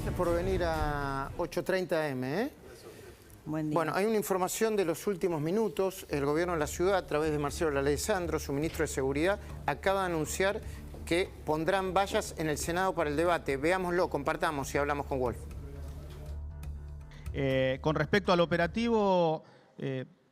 Gracias por venir a 8:30 AM, ¿eh? Buen día. Bueno, hay una información de los últimos minutos. El gobierno de la ciudad, a través de Marcelo Alessandro, su ministro de Seguridad, acaba de anunciar que pondrán vallas en el Senado para el debate. Veámoslo, compartamos y hablamos con Wolf. Con respecto al operativo,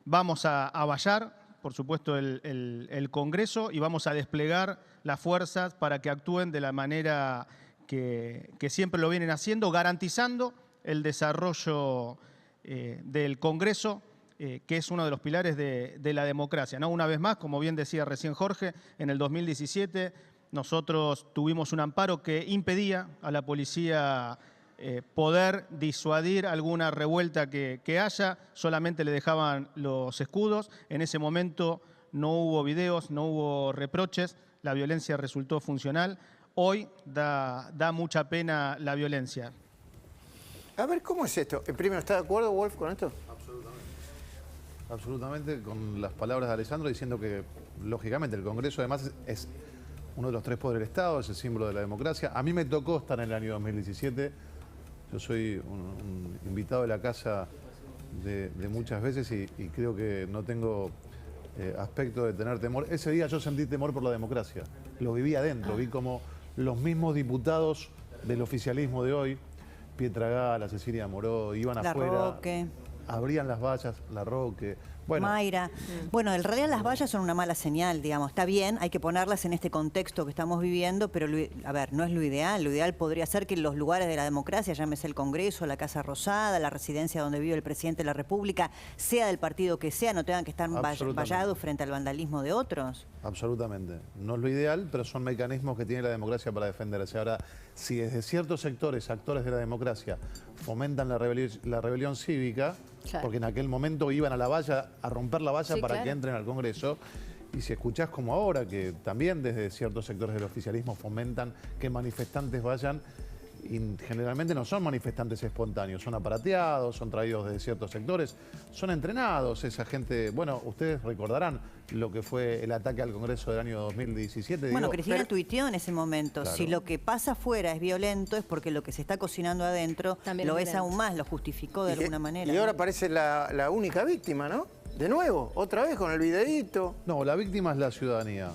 vamos a vallar, por supuesto, el Congreso y vamos a desplegar las fuerzas para que actúen de la manera que siempre lo vienen haciendo, garantizando el desarrollo del Congreso, que es uno de los pilares de la democracia, ¿no? Una vez más, como bien decía recién Jorge, en el 2017 nosotros tuvimos un amparo que impedía a la policía poder disuadir alguna revuelta que haya, solamente le dejaban los escudos. En ese momento no hubo videos, no hubo reproches, la violencia resultó funcional. Hoy da mucha pena la violencia. A ver, ¿cómo es esto? Primero, ¿está de acuerdo, Wolf, con esto? Absolutamente, con las palabras de Alessandro, diciendo que, lógicamente, el Congreso además es uno de los tres poderes del Estado, es el símbolo de la democracia. A mí me tocó estar en el año 2017. Yo soy un invitado de la casa de muchas veces y creo que no tengo aspecto de tener temor. Ese día yo sentí temor por la democracia. Lo viví adentro, vi como los mismos diputados del oficialismo de hoy, Pietragala, Cecilia Moró, iban afuera, Larroque, abrían las vallas, Larroque. Bueno, Mayra. Bueno, en realidad las vallas son una mala señal, digamos. Está bien, hay que ponerlas en este contexto que estamos viviendo, pero, a ver, no es lo ideal. Lo ideal podría ser que los lugares de la democracia, llámese el Congreso, la Casa Rosada, la residencia donde vive el presidente de la República, sea del partido que sea, no tengan que estar vallados frente al vandalismo de otros. absolutamente. No es lo ideal, pero son mecanismos que tiene la democracia para defenderse. Ahora, si desde ciertos sectores, actores de la democracia, fomentan la rebelión cívica, claro, porque en aquel momento iban a la valla, a romper la valla sí, para claro, que entren al Congreso, y si escuchás como ahora, que también desde ciertos sectores del oficialismo fomentan que manifestantes vayan, y generalmente no son manifestantes espontáneos, son aparateados, son traídos de ciertos sectores, son entrenados, esa gente. Bueno, ustedes recordarán lo que fue el ataque al Congreso del año 2017. Bueno, digo, Cristina tuiteó en ese momento, Claro. si lo que pasa afuera es violento es porque lo que se está cocinando adentro también lo es es violento. aún más, lo justificó de alguna manera. Y ahora ¿no? aparece la única víctima, ¿no? De nuevo, otra vez con el videíto. No, la víctima es la ciudadanía,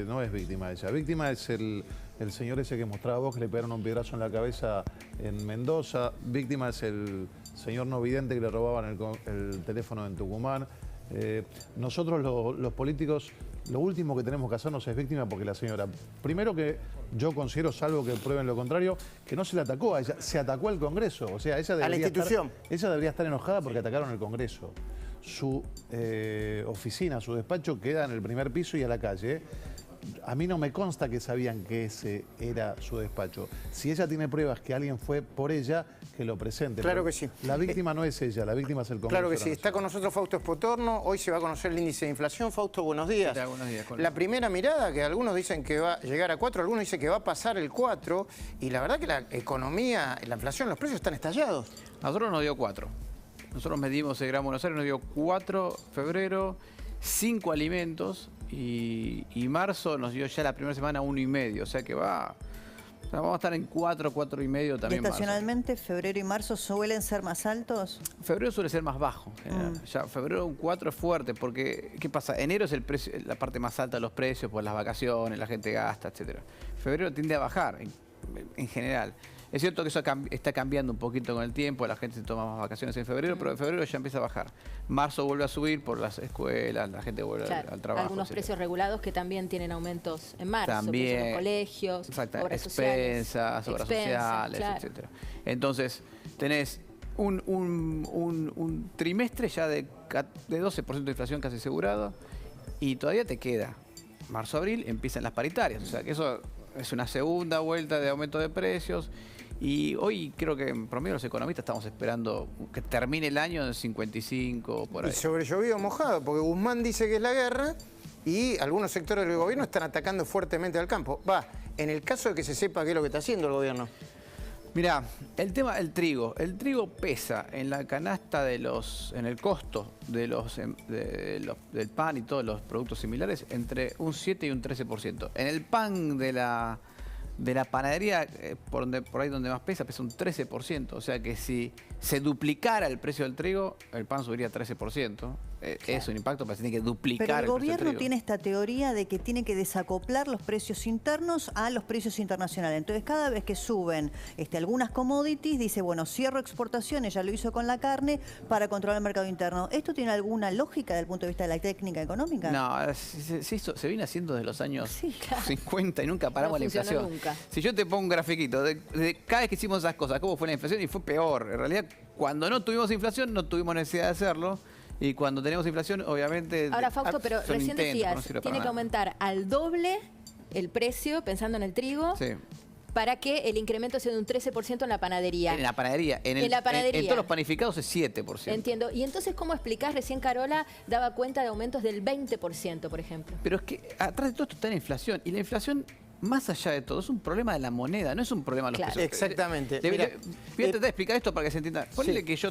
no es víctima ella. Víctima es el señor ese que mostraba vos, que le pegaron un piedrazo en la cabeza en Mendoza. Víctima es el señor no vidente que le robaban el teléfono en Tucumán. Nosotros los políticos, lo último que tenemos que hacernos es víctima, porque la señora, primero que yo considero, salvo que prueben lo contrario, que no se le atacó a ella, se atacó al Congreso. O sea, ella debería institución. ella debería estar enojada porque atacaron el Congreso. Su oficina, su despacho queda en el primer piso y a la calle. A mí no me consta que sabían que ese era su despacho. Si ella tiene pruebas que alguien fue por ella, que lo presente. Claro Pero que sí. La víctima no es ella, la víctima es el Congreso. Claro que de la sí. Está Nación. con nosotros Fausto Espotorno. Hoy se va a conocer el índice de inflación. Fausto, buenos días. ¿Qué tal? Buenos días, Colin. La primera mirada, que algunos dicen que va a llegar a 4, algunos dicen que va a pasar el 4. Y la verdad que la economía, la inflación, los precios están estallados. A nosotros nos dio 4. Nosotros medimos el Gran Buenos Aires, nos dio 4 febrero, 5 alimentos y marzo nos dio ya la primera semana 1,5. O sea que vamos a estar en 4, 4,5 ¿Y también marzo. estacionalmente febrero y marzo suelen ser más altos? Febrero suele ser más bajo. En general. Ya febrero un 4 es fuerte porque, ¿qué pasa? Enero es el precio, la parte más alta de los precios por las vacaciones, la gente gasta, etc. Febrero tiende a bajar en general. Es cierto que eso está cambiando un poquito con el tiempo, la gente se toma más vacaciones en febrero, pero en febrero ya empieza a bajar. Marzo vuelve a subir por las escuelas, la gente vuelve claro, al trabajo. algunos etcétera. precios regulados que también tienen aumentos en marzo, También, precios de los colegios, exacto, obras sociales, expensas, obras sociales, claro, etcétera. Entonces, tenés un trimestre ya de 12% de inflación casi asegurado y todavía te queda. Marzo-abril empiezan las paritarias, o sea que eso es una segunda vuelta de aumento de precios. Y hoy creo que en promedio los economistas estamos esperando que termine el año en 55 por ahí. Y sobre llovido mojado, porque Guzmán dice que es la guerra y algunos sectores del gobierno están atacando fuertemente al campo. En el caso de que se sepa qué es lo que está haciendo el gobierno. Mirá, el tema del trigo. El trigo pesa en la canasta en el costo del pan y todos los productos similares entre un 7 y un 13%. En el pan de la De la panadería, por ahí donde más pesa un 13%. O sea que si se duplicara el precio del trigo, el pan subiría 13%. Es un impacto, pero se tiene que duplicar Pero el precio del gobierno trigo. tiene esta teoría de que tiene que desacoplar los precios internos a los precios internacionales. Entonces, cada vez que suben algunas commodities, dice, bueno, cierro exportaciones, ya lo hizo con la carne, para controlar el mercado interno. ¿Esto tiene alguna lógica desde el punto de vista de la técnica económica? No, se viene haciendo desde los años Sí, claro. 50 y nunca paramos No la funcionó inflación. nunca. Si yo te pongo un grafiquito de cada vez que hicimos esas cosas, cómo fue la inflación, y fue peor. En realidad, cuando no tuvimos inflación, no tuvimos necesidad de hacerlo. Y cuando tenemos inflación, obviamente... Ahora, Fausto, pero son recién intentos, decías, no sirve para tiene que nada. aumentar al doble el precio, pensando en el trigo, Sí. para que el incremento sea de un 13% en la panadería. En la panadería. En la panadería. En todos los panificados es 7%. Entiendo. Y entonces, ¿cómo explicás? Recién Carola daba cuenta de aumentos del 20%, por ejemplo. Pero es que atrás de todo esto está la inflación. Y la inflación, más allá de todo, es un problema de la moneda, no es un problema de los Claro. pesos. Exactamente. Voy a Mira, tratar de explicar esto para que se entienda. Ponle sí. que yo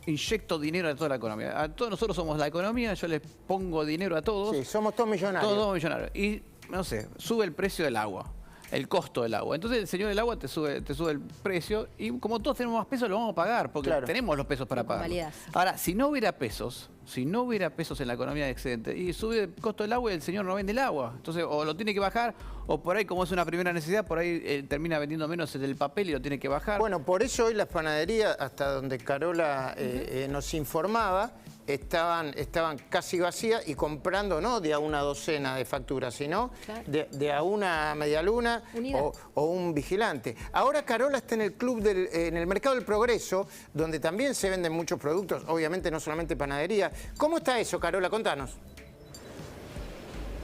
inyecto dinero a toda la economía. A todos nosotros somos la economía, yo les pongo dinero a todos. Sí, somos todos millonarios. Todos millonarios. Y, no sé, sube el precio del agua. El costo del agua. Entonces el señor del agua te sube el precio y como todos tenemos más pesos lo vamos a pagar porque Claro. tenemos los pesos para Lo pagar. convalidás. Ahora, si no hubiera pesos en la economía de excedente y sube el costo del agua y el señor no vende el agua, entonces o lo tiene que bajar o por ahí como es una primera necesidad, por ahí termina vendiendo menos el papel y lo tiene que bajar. Bueno, por eso hoy las panaderías, hasta donde Carola nos informaba, estaban casi vacías y comprando no de a una docena de facturas, sino Claro. de a una medialuna Unidad. o un vigilante. Ahora Carola está en el club en el Mercado del Progreso, donde también se venden muchos productos, obviamente no solamente panadería. ¿Cómo está eso, Carola? Contanos.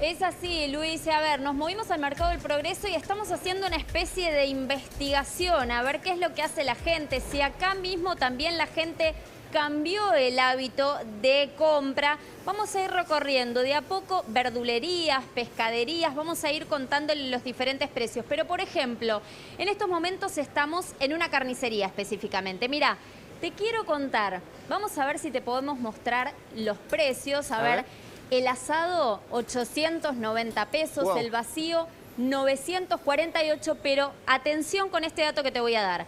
Es así, Luis. A ver, nos movimos al Mercado del Progreso y estamos haciendo una especie de investigación, a ver qué es lo que hace la gente, si acá mismo también la gente cambió el hábito de compra. Vamos a ir recorriendo de a poco verdulerías, pescaderías, vamos a ir contándole los diferentes precios. Pero, por ejemplo, en estos momentos estamos en una carnicería específicamente. Mira, te quiero contar, vamos a ver si te podemos mostrar los precios. A ver, el asado, 890 pesos, Wow. el vacío, 948, pero atención con este dato que te voy a dar.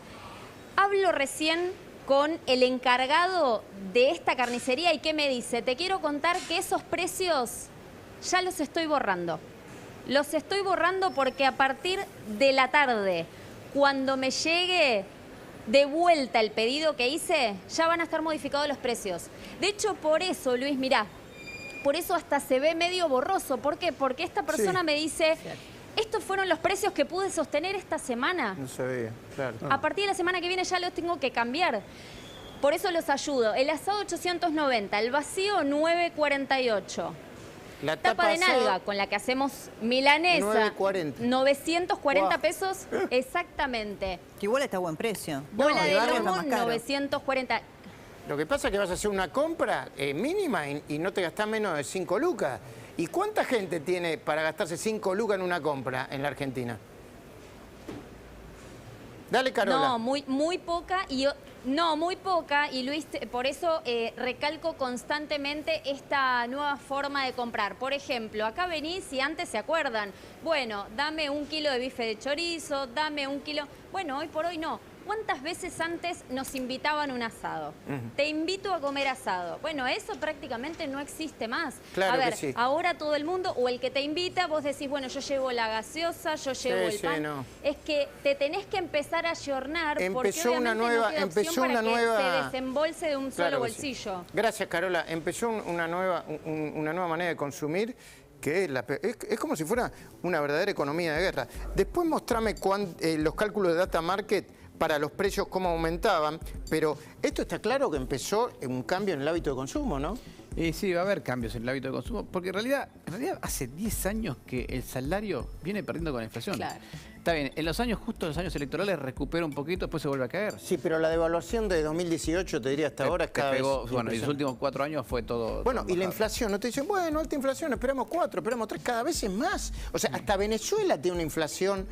Hablo recién con el encargado de esta carnicería y ¿qué me dice? Te quiero contar que esos precios ya los estoy borrando. Los estoy borrando porque a partir de la tarde, cuando me llegue de vuelta el pedido que hice, ya van a estar modificados los precios. De hecho, por eso, Luis, mirá, por eso hasta se ve medio borroso. ¿Por qué? Porque esta persona Sí. me dice, estos fueron los precios que pude sostener esta semana. No se veía, claro. A partir de la semana que viene ya los tengo que cambiar. Por eso los ayudo. El asado 890, el vacío 948. La Tapa de asado, nalga con la que hacemos milanesa 940. 940 Guau. pesos exactamente. Que igual está a buen precio. Bola Hay de barrios lomo más caros. 940. Lo que pasa es que vas a hacer una compra mínima y no te gastás menos de 5 lucas. ¿Y cuánta gente tiene para gastarse 5 lucas en una compra en la Argentina? Dale, Carola. No, muy poca y muy poca y Luis, por eso recalco constantemente esta nueva forma de comprar. Por ejemplo, acá venís y antes se acuerdan, bueno, dame 1 kilo de bife de chorizo, dame 1 kilo. Bueno, hoy por hoy no. ¿Cuántas veces antes nos invitaban a un asado? Te invito a comer asado. Bueno, eso prácticamente no existe más. Claro a ver, que sí. ahora todo el mundo, o el que te invita, vos decís, bueno, yo llevo la gaseosa, yo llevo el sí, pan. no. Es que te tenés que empezar a ayornar porque Empezó una obviamente nueva- no queda opción empezó para una que nueva- se desembolse de un Claro solo que sí. bolsillo. Gracias, Carola. Empezó una nueva manera de consumir que es como si fuera una verdadera economía de guerra. Después mostrame los cálculos de Data Market para los precios, cómo aumentaban, pero esto está claro que empezó un cambio en el hábito de consumo, ¿no? Y sí, va a haber cambios en el hábito de consumo, porque en realidad hace 10 años que el salario viene perdiendo con la inflación. Claro. Está bien, en los años justos, los años electorales, recupera un poquito, después se vuelve a caer. Sí, pero la devaluación de 2018, te diría hasta ahora, es cada vez... Bueno, y los impresionante. últimos 4 años fue todo... Bueno, todo y la bajado. inflación, no te dicen, bueno, alta inflación, esperamos 4, esperamos 3, cada vez es más. O sea, hasta Venezuela tiene una inflación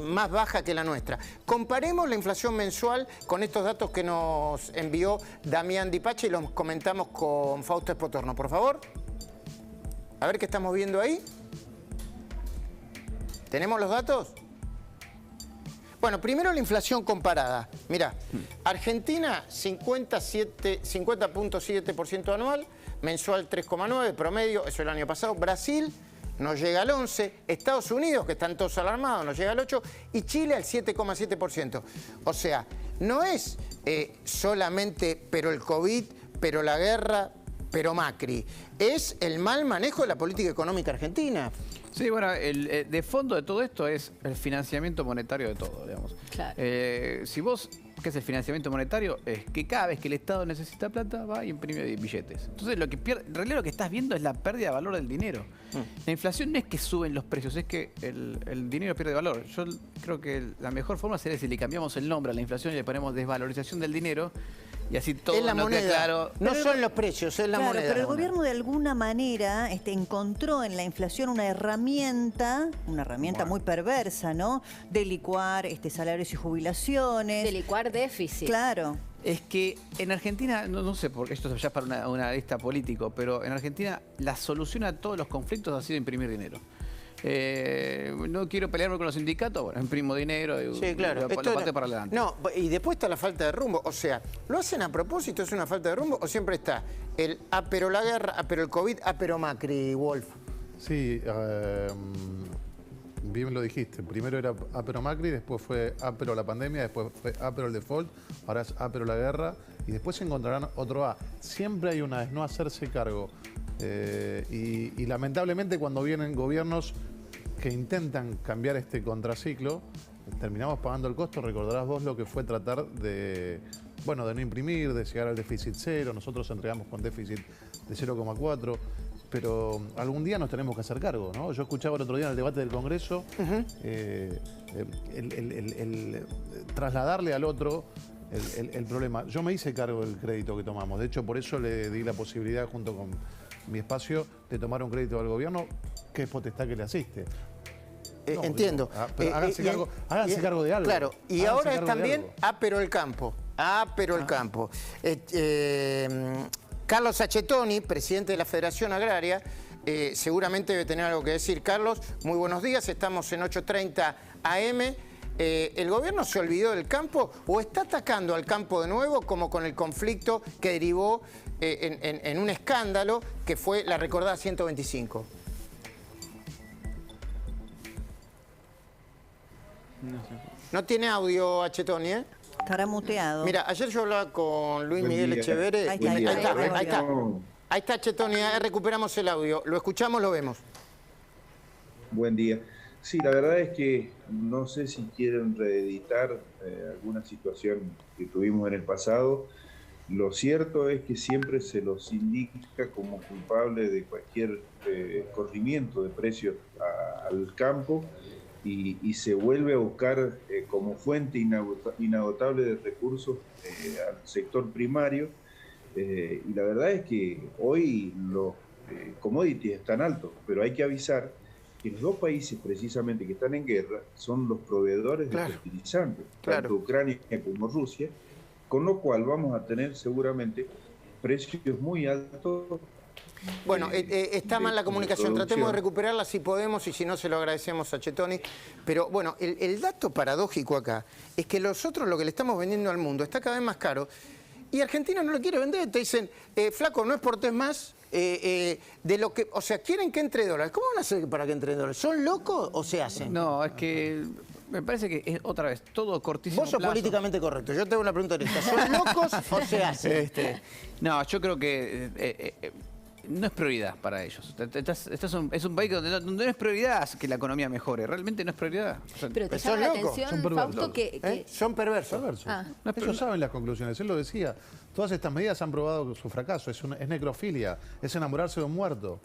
más baja que la nuestra. Comparemos la inflación mensual con estos datos que nos envió Damián Dipache y los comentamos con Fausto Espotorno, por favor. A ver qué estamos viendo ahí. ¿Tenemos los datos? Bueno, primero la inflación comparada. Mirá, Argentina 50.7% anual, mensual 3,9%, promedio, eso el año pasado. Brasil nos llega al 11%, Estados Unidos, que están todos alarmados, nos llega al 8%, y Chile al 7,7%. O sea, no es solamente pero el COVID, pero la guerra, pero Macri. Es el mal manejo de la política económica argentina. Sí, bueno, de fondo de todo esto es el financiamiento monetario de todo, digamos. Claro. Si vos, ¿qué es el financiamiento monetario? Es que cada vez que el Estado necesita plata, va y imprime billetes. Entonces, lo que pierde, en realidad lo que estás viendo es la pérdida de valor del dinero. La inflación no es que suben los precios, es que el dinero pierde valor. Yo creo que la mejor forma sería si le cambiamos el nombre a la inflación y le ponemos desvalorización del dinero, y así todo Es la no queda moneda, claro. no son los precios, es la Claro, moneda. pero el gobierno de alguna manera encontró en la inflación una herramienta muy perversa, ¿no? De licuar salarios y jubilaciones. De licuar déficit. Claro. Es que en Argentina, no sé, porque esto ya es para una lista político, pero en Argentina la solución a todos los conflictos ha sido imprimir dinero. No quiero pelearme con los sindicatos, bueno, imprimo dinero y Sí, claro. lo pateo para adelante. No, y después está la falta de rumbo. O sea, ¿lo hacen a propósito? ¿Es una falta de rumbo? ¿O siempre está el pero la guerra, pero el COVID, pero Macri, Wolf? Sí, bien lo dijiste. Primero era pero Macri, después fue pero la pandemia, después fue pero el default, ahora es pero la guerra, y después se encontrarán otro A. Siempre hay una es no hacerse cargo. Y lamentablemente cuando vienen gobiernos que intentan cambiar este contraciclo, terminamos pagando el costo. Recordarás vos lo que fue tratar de no imprimir, de llegar al déficit cero. Nosotros entregamos con déficit de 0,4, pero algún día nos tenemos que hacer cargo, ¿no? Yo escuchaba el otro día en el debate del Congreso el trasladarle al otro el problema. Yo me hice cargo del crédito que tomamos. De hecho, por eso le di la posibilidad, junto con mi espacio, de tomar un crédito al gobierno, que es potestad que le asiste. No, entiendo. Pero háganse cargo de algo. Claro, y Háganse ahora es cargo de también algo. pero el campo. Pero el campo. Carlos Achetoni, presidente de la Federación Agraria, seguramente debe tener algo que decir. Carlos, muy buenos días, estamos en 8:30 AM. ¿El gobierno se olvidó del campo o está atacando al campo de nuevo, como con el conflicto que derivó en un escándalo que fue la recordada 125? No tiene audio, Achetoni, ¿eh? Estará muteado. Mira, ayer yo hablaba con Luis Buen Miguel día. Echeverre. Ahí y está, ahí está, ahí ahí está. No. Ahí está, Achetoni, recuperamos el audio. Lo escuchamos, lo vemos. Buen día. Sí, la verdad es que no sé si quieren reeditar alguna situación que tuvimos en el pasado. Lo cierto es que siempre se los indica como culpable de cualquier corrimiento de precios al campo y se vuelve a buscar como fuente inagotable de recursos al sector primario. Y la verdad es que hoy los commodities están altos, pero hay que avisar que los dos países precisamente que están en guerra son los proveedores de fertilizantes, tanto Ucrania como Rusia, con lo cual vamos a tener seguramente precios muy altos. Bueno, está mal la comunicación, producción. tratemos de recuperarla si podemos y si no se lo agradecemos a Achetoni. Pero bueno, el dato paradójico acá es que nosotros lo que le estamos vendiendo al mundo está cada vez más caro y Argentina no lo quiere vender. Te dicen, flaco, no exportes más de lo que... O sea, quieren que entre dólares. ¿Cómo van a hacer para que entre dólares? ¿Son locos o se hacen? No, es que me parece que es otra vez todo cortísimo Vos sos plazo. políticamente correcto. Yo te hago una pregunta directa. ¿Son locos o se hacen? No, yo creo que no es prioridad para ellos. Es un país donde no es prioridad que la economía mejore. Realmente no es prioridad. O sea, Pero te Son llama la locos, atención, son perversos. Fausto, que Son perversos. Perverso. Ah. Ellos saben las conclusiones, él lo decía. Todas estas medidas han probado su fracaso, es necrofilia, es enamorarse de un muerto.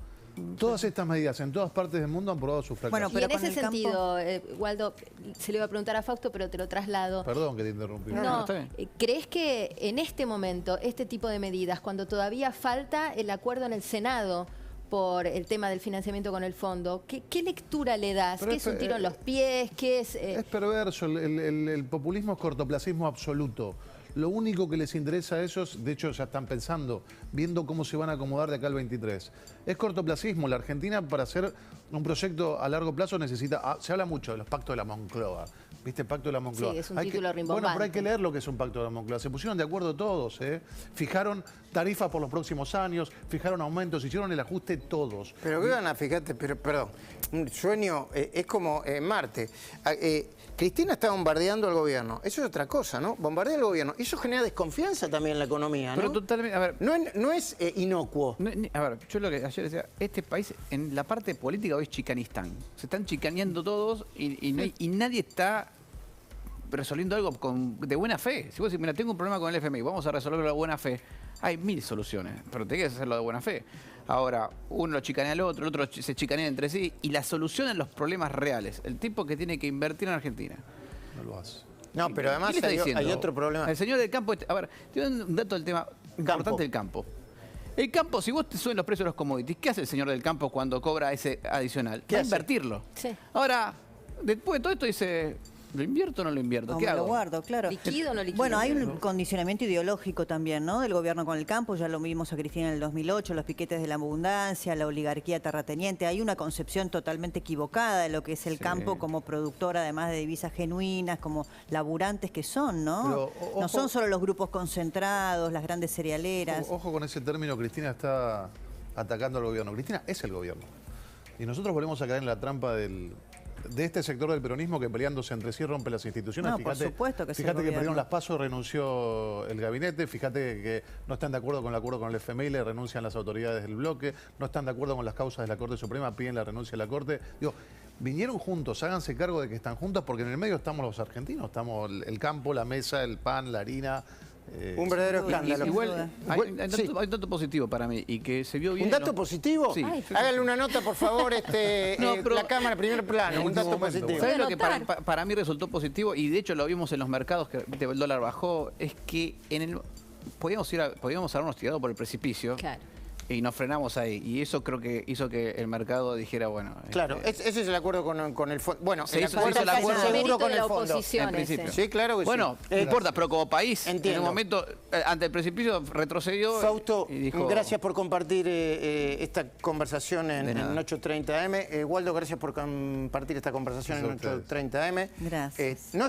Todas estas medidas en todas partes del mundo han probado su fracaso. Bueno, y pero en con ese el campo- sentido, Waldo, se le iba a preguntar a Fausto, pero te lo traslado. Perdón que te interrumpí. No, está bien. ¿crees que en este momento, este tipo de medidas, cuando todavía falta el acuerdo en el Senado por el tema del financiamiento con el fondo, ¿qué lectura le das? Pero ¿Qué es- es un tiro en los pies? ¿Qué es...? Es perverso, el populismo es cortoplacismo absoluto. lo único que les interesa a ellos, de hecho ya están pensando, viendo cómo se van a acomodar de acá al 23. Es cortoplacismo. La Argentina, para hacer un proyecto a largo plazo, necesita... se habla mucho de los pactos de la Moncloa. ¿Viste? Pacto de la Moncloa. Sí, es un título rimbombante. Bueno, pero hay que leer lo que es un pacto de la Moncloa. Se pusieron de acuerdo todos, ¿eh? Fijaron tarifas por los próximos años, fijaron aumentos, hicieron el ajuste todos. Pero Viviana, fíjate, perdón, un sueño es como Marte. Cristina está bombardeando al gobierno. Eso es otra cosa, ¿no? Bombardea al gobierno. Eso genera desconfianza también en la economía, ¿no? Pero totalmente, a ver... No es inocuo. A ver, yo lo que ayer decía, este país en la parte política hoy es chicanistán. Se están chicaneando todos y nadie está resolviendo algo de buena fe. Si vos decís, mira, tengo un problema con el FMI, vamos a resolverlo de buena fe, hay 1000 soluciones, pero te quieres hacerlo de buena fe. Ahora, uno lo chicanea al otro, el otro se chicanea entre sí, y la solución a los problemas reales, el tipo que tiene que invertir en Argentina. No lo hace. No, pero además hay otro problema. El señor del campo, a ver, te doy un dato del tema importante del campo. El campo, si vos te suben los precios de los commodities, ¿qué hace el señor del campo cuando cobra ese adicional? Va a invertirlo. Sí. Ahora, después de todo esto dice... ¿Lo invierto o no lo invierto? No, ¿Qué me hago? lo guardo, claro. ¿Liquido o no liquido? Bueno, hay un condicionamiento ideológico también, ¿no? Del gobierno con el campo, ya lo vimos a Cristina en el 2008, los piquetes de la abundancia, la oligarquía terrateniente. Hay una concepción totalmente equivocada de lo que es el campo como productor, además de divisas genuinas, como laburantes que son, ¿no? Pero, ojo, no son solo los grupos concentrados, las grandes cerealeras. Ojo con ese término, Cristina está atacando al gobierno. Cristina es el gobierno. Y nosotros volvemos a caer en la trampa de este sector del peronismo que peleándose entre sí rompe las instituciones. No, por supuesto que es el fíjate que gobierno. perdieron las PASO, renunció el gabinete, fíjate que no están de acuerdo con el acuerdo con el FMI, le renuncian las autoridades del bloque, no están de acuerdo con las causas de la Corte Suprema, piden la renuncia de la Corte. Digo, vinieron juntos, háganse cargo de que están juntos, porque en el medio estamos los argentinos, estamos el campo, la mesa, el pan, la harina. Un verdadero escándalo. Igual, hay un dato positivo para mí y que se vio bien. ¿Un dato positivo? Sí. Háganle una nota, por favor, la cámara, primer plano, un dato positivo. ¿Sabes lo que para mí resultó positivo? Y de hecho lo vimos en los mercados, que el dólar bajó, es que podíamos habernos tirado por el precipicio. Claro. Y nos frenamos ahí. Y eso creo que hizo que el mercado dijera, bueno... Claro, ese es el acuerdo con el fondo. Bueno, se el hizo acuerdo el acuerdo seguro con de el la fondo. oposición En principio. ese. Sí, claro que bueno, sí. no importa, pero como país, Entiendo. en un momento, ante el precipicio, retrocedió Fausto, y dijo... gracias por compartir esta conversación en 8:30 AM. Waldo, gracias por compartir esta conversación en 8:30 AM. Gracias. No es